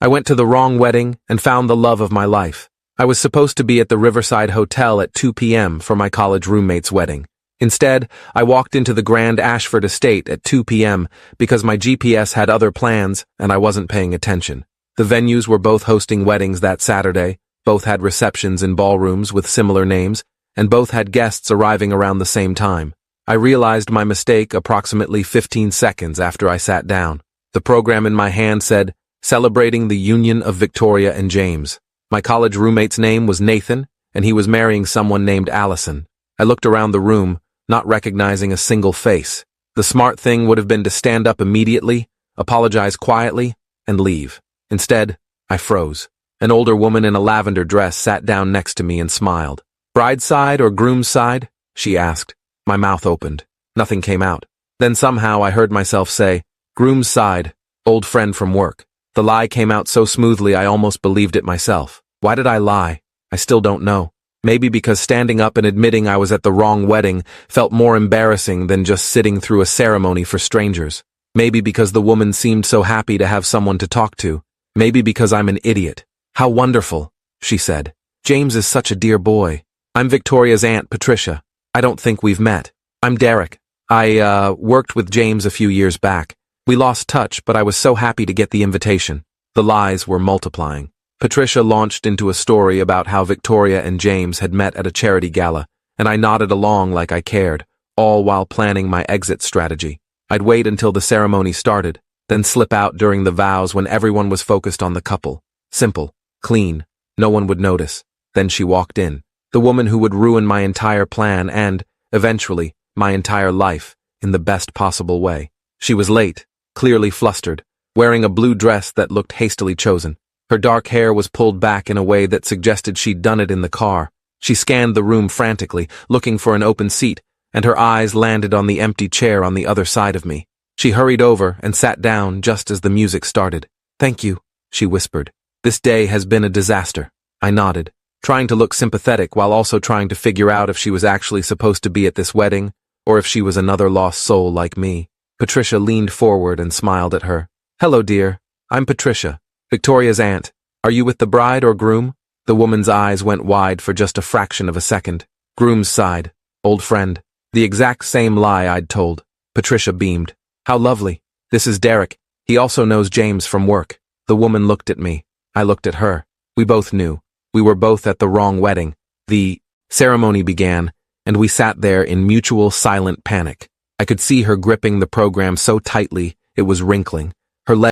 I went to the wrong wedding and found the love of my life. I was supposed to be at the Riverside Hotel at 2 p.m. for my college roommate's wedding. Instead, I walked into the Grand Ashford Estate at 2 p.m. because my GPS had other plans and I wasn't paying attention. The venues were both hosting weddings that Saturday, both had receptions in ballrooms with similar names, and both had guests arriving around the same time. I realized my mistake approximately 15 seconds after I sat down. The program in my hand said, "Celebrating the Union of Victoria and James." My college roommate's name was Nathan, and he was marrying someone named Allison. I looked around the room, not recognizing a single face. The smart thing would have been to stand up immediately, apologize quietly, and leave. Instead, I froze. An older woman in a lavender dress sat down next to me and smiled. "Bride's side or groom's side?" she asked. My mouth opened. Nothing came out. Then somehow I heard myself say, "Groom's side, old friend from work." The lie came out so smoothly I almost believed it myself. Why did I lie? I still don't know. Maybe because standing up and admitting I was at the wrong wedding felt more embarrassing than just sitting through a ceremony for strangers. Maybe because the woman seemed so happy to have someone to talk to. Maybe because I'm an idiot. "How wonderful," she said. "James is such a dear boy. I'm Victoria's Aunt Patricia. I don't think we've met. I'm Derek. I worked with James a few years back. We lost touch, but I was so happy to get the invitation." The lies were multiplying. Patricia launched into a story about how Victoria and James had met at a charity gala, and I nodded along like I cared, all while planning my exit strategy. I'd wait until the ceremony started, then slip out during the vows when everyone was focused on the couple. Simple, clean, no one would notice. Then she walked in. The woman who would ruin my entire plan and, eventually, my entire life, in the best possible way. She was late, clearly flustered, wearing a blue dress that looked hastily chosen. Her dark hair was pulled back in a way that suggested she'd done it in the car. She scanned the room frantically, looking for an open seat, and her eyes landed on the empty chair on the other side of me. She hurried over and sat down just as the music started. "Thank you," she whispered. "This day has been a disaster." I nodded, trying to look sympathetic while also trying to figure out if she was actually supposed to be at this wedding, or if she was another lost soul like me. Patricia leaned forward and smiled at her. "Hello, dear. I'm Patricia, Victoria's aunt. Are you with the bride or groom?" The woman's eyes went wide for just a fraction of a second. "Groom's side, old friend." The exact same lie I'd told. Patricia beamed. "How lovely. This is Derek. He also knows James from work." The woman looked at me. I looked at her. We both knew. We were both at the wrong wedding. The ceremony began, and we sat there in mutual silent panic. I could see her gripping the program so tightly it was wrinkling. Her legs